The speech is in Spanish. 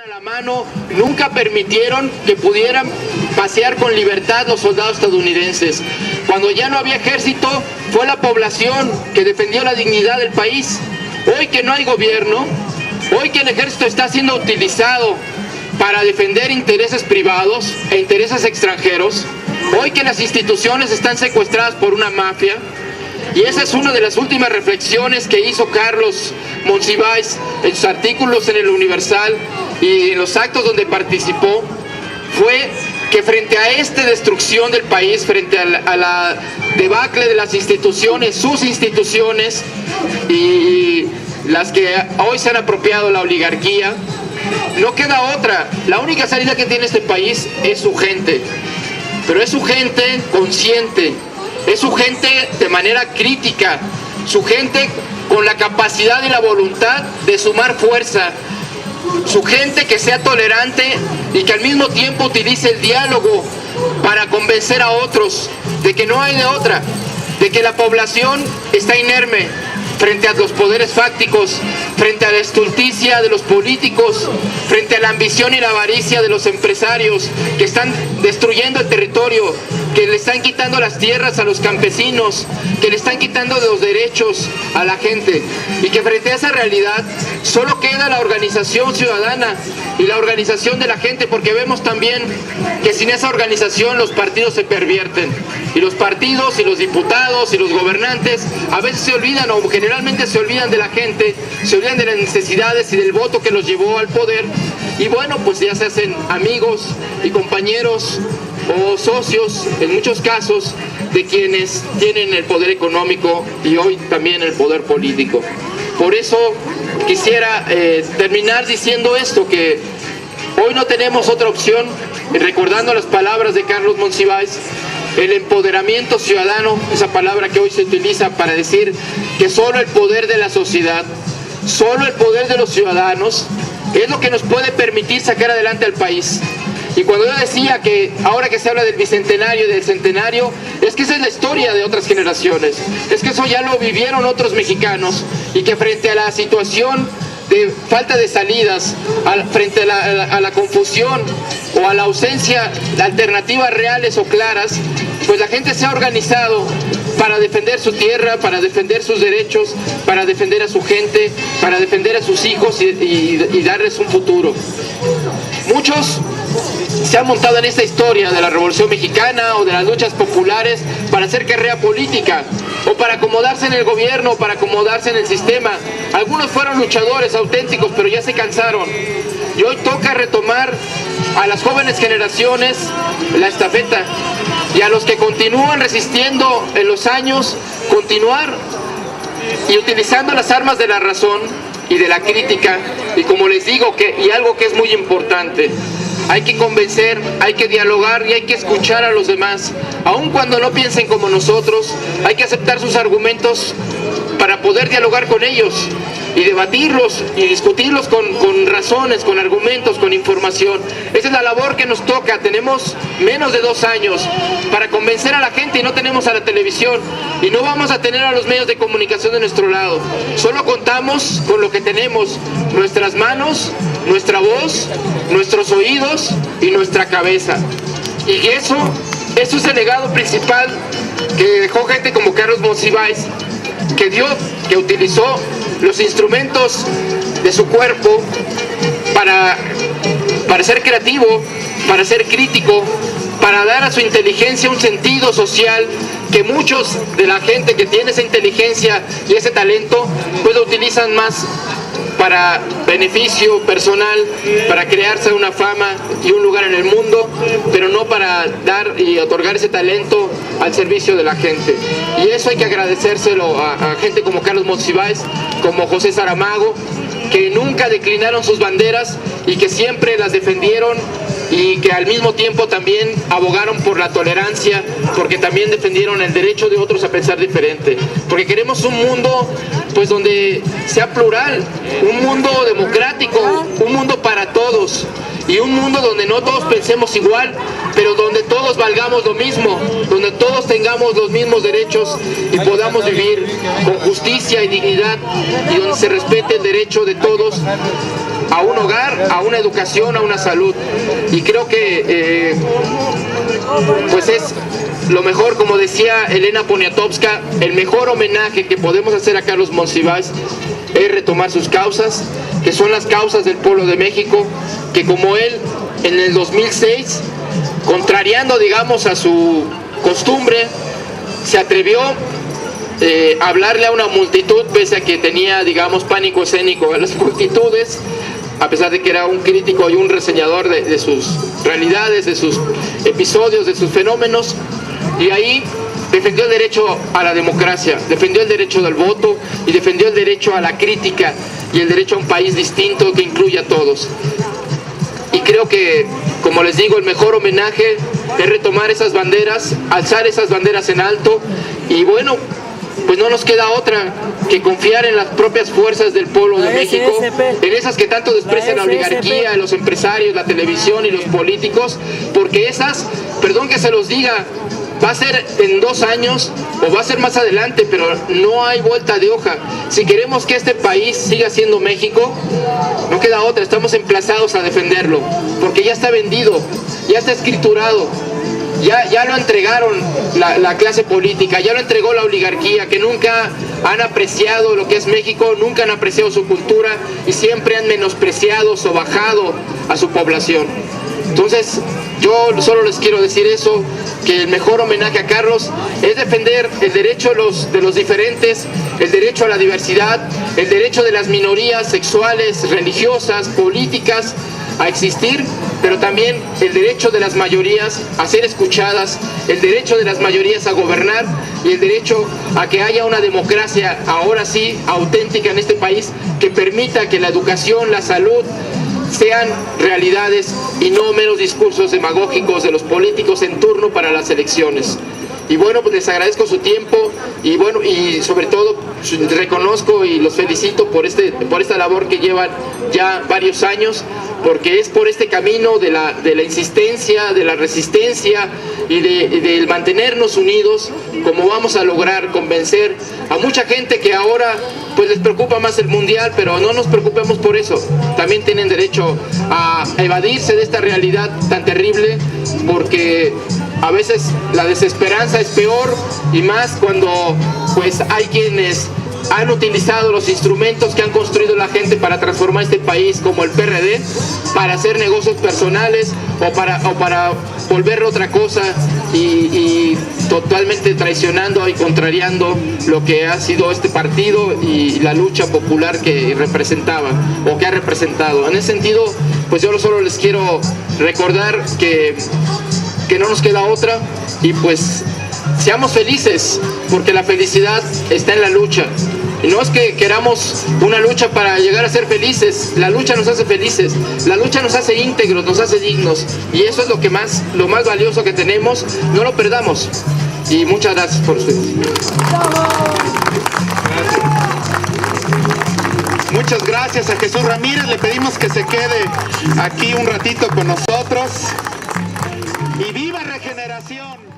a la mano, nunca permitieron que pudieran pasear con libertad los soldados estadounidenses. Cuando ya no había ejército, fue la población que defendió la dignidad del país. Hoy que no hay gobierno, hoy que el ejército está siendo utilizado para defender intereses privados e intereses extranjeros, hoy que las instituciones están secuestradas por una mafia, y esa es una de las últimas reflexiones que hizo Carlos Monsiváis en sus artículos en el Universal y en los actos donde participó, fue que frente a esta destrucción del país, frente a la debacle de las instituciones, sus instituciones y las que hoy se han apropiado la oligarquía, no queda otra. La única salida que tiene este país es su gente, pero es su gente consciente, es su gente de manera crítica, su gente con la capacidad y la voluntad de sumar fuerza, su gente que sea tolerante y que al mismo tiempo utilice el diálogo para convencer a otros de que no hay de otra, de que la población está inerme frente a los poderes fácticos, frente a la estulticia de los políticos, frente a la ambición y la avaricia de los empresarios que están destruyendo el territorio, que le están quitando las tierras a los campesinos, que le están quitando los derechos a la gente, y que frente a esa realidad solo queda la organización ciudadana y la organización de la gente, porque vemos también que sin esa organización los partidos se pervierten, y los partidos y los diputados y los gobernantes a veces se olvidan, o generalmente se olvidan de la gente, se olvidan de las necesidades y del voto que los llevó al poder, y bueno, pues ya se hacen amigos y compañeros o socios, en muchos casos, de quienes tienen el poder económico y hoy también el poder político. Por eso quisiera terminar diciendo esto, que hoy no tenemos otra opción, recordando las palabras de Carlos Monsiváis, el empoderamiento ciudadano, esa palabra que hoy se utiliza para decir que solo el poder de la sociedad, solo el poder de los ciudadanos es lo que nos puede permitir sacar adelante al país. Y cuando yo decía que ahora que se habla del bicentenario y del centenario, es que esa es la historia de otras generaciones, es que eso ya lo vivieron otros mexicanos, y que frente a la situación de falta de salidas, frente a la confusión o a la ausencia de alternativas reales o claras, pues la gente se ha organizado para defender su tierra, para defender sus derechos, para defender a su gente, para defender a sus hijos y darles un futuro. Muchos se han montado en esta historia de la Revolución Mexicana o de las luchas populares para hacer carrera política o para acomodarse en el gobierno, o para acomodarse en el sistema. Algunos fueron luchadores auténticos, pero ya se cansaron. Y hoy toca retomar a las jóvenes generaciones la estafeta, y a los que continúan resistiendo en los años, continuar y utilizando las armas de la razón y de la crítica. Y como les digo, y algo que es muy importante, hay que convencer, hay que dialogar y hay que escuchar a los demás, aun cuando no piensen como nosotros. Hay que aceptar sus argumentos para poder dialogar con ellos y debatirlos y discutirlos con razones, con argumentos, con información. Esa es la labor que nos toca. Tenemos menos de 2 años para convencer a la gente, y no tenemos a la televisión y no vamos a tener a los medios de comunicación de nuestro lado. Solo contamos con lo que tenemos: nuestras manos, nuestra voz, nuestros oídos y nuestra cabeza. Y eso es el legado principal que dejó gente como Carlos Monsiváis, que utilizó los instrumentos de su cuerpo para ser creativo, para ser crítico, para dar a su inteligencia un sentido social que muchos de la gente que tiene esa inteligencia y ese talento pues lo utilizan más para beneficio personal, para crearse una fama y un lugar en el mundo, pero no para dar y otorgar ese talento al servicio de la gente. Y eso hay que agradecérselo a gente como Carlos Monsiváis, como José Saramago, que nunca declinaron sus banderas y que siempre las defendieron, y que al mismo tiempo también abogaron por la tolerancia, porque también defendieron el derecho de otros a pensar diferente, porque queremos un mundo pues donde sea plural, un mundo democrático, un mundo para todos, y un mundo donde no todos pensemos igual, pero donde todos valgamos lo mismo, donde todos tengamos los mismos derechos y podamos vivir con justicia y dignidad, y donde se respete el derecho de todos a un hogar, a una educación, a una salud. Y creo que pues es lo mejor, como decía Elena Poniatowska, el mejor homenaje que podemos hacer a Carlos Monsiváis es retomar sus causas, que son las causas del pueblo de México, que como él en el 2006, contrariando digamos a su costumbre, se atrevió a hablarle a una multitud, pese a que tenía digamos pánico escénico a las multitudes, a pesar de que era un crítico y un reseñador de sus realidades, de sus episodios, de sus fenómenos, y ahí defendió el derecho a la democracia, defendió el derecho del voto y defendió el derecho a la crítica y el derecho a un país distinto que incluya a todos. Y creo que, como les digo, el mejor homenaje es retomar esas banderas, alzar esas banderas en alto, y bueno, pues no nos queda otra que confiar en las propias fuerzas del pueblo de México, en esas que tanto desprecian la oligarquía, los empresarios, la televisión y los políticos, porque esas, perdón que se los diga, va a ser en 2 años o va a ser más adelante, pero no hay vuelta de hoja. Si queremos que este país siga siendo México, no queda otra, estamos emplazados a defenderlo, porque ya está vendido, ya está escriturado. Ya lo entregaron la clase política, ya lo entregó la oligarquía, que nunca han apreciado lo que es México, nunca han apreciado su cultura y siempre han menospreciado, sobajado a su población. Entonces, yo solo les quiero decir eso, que el mejor homenaje a Carlos es defender el derecho de los diferentes, el derecho a la diversidad, el derecho de las minorías sexuales, religiosas, políticas a existir, pero también el derecho de las mayorías a ser escuchadas, el derecho de las mayorías a gobernar y el derecho a que haya una democracia, ahora sí, auténtica en este país, que permita que la educación, la salud, sean realidades y no meros discursos demagógicos de los políticos en turno para las elecciones. Y bueno, pues les agradezco su tiempo y bueno, y sobre todo reconozco y los felicito por esta labor que llevan ya varios años, porque es por este camino de la insistencia, de la resistencia y del mantenernos unidos como vamos a lograr convencer a mucha gente que ahora pues les preocupa más el mundial, pero no nos preocupemos por eso. También tienen derecho a evadirse de esta realidad tan terrible, porque a veces la desesperanza es peor, y más cuando pues hay quienes han utilizado los instrumentos que han construido la gente para transformar este país, como el PRD, para hacer negocios personales o para volverlo otra cosa, y totalmente traicionando y contrariando lo que ha sido este partido y la lucha popular que representaba o que ha representado. En ese sentido, pues yo solo les quiero recordar que no nos queda otra, y pues seamos felices, porque la felicidad está en la lucha. Y no es que queramos una lucha para llegar a ser felices, la lucha nos hace felices, la lucha nos hace íntegros, nos hace dignos, y eso es lo más valioso que tenemos, no lo perdamos. Y muchas gracias por ustedes. Muchas gracias a Jesús Ramírez, le pedimos que se quede aquí un ratito con nosotros. ¡Y viva Regeneración!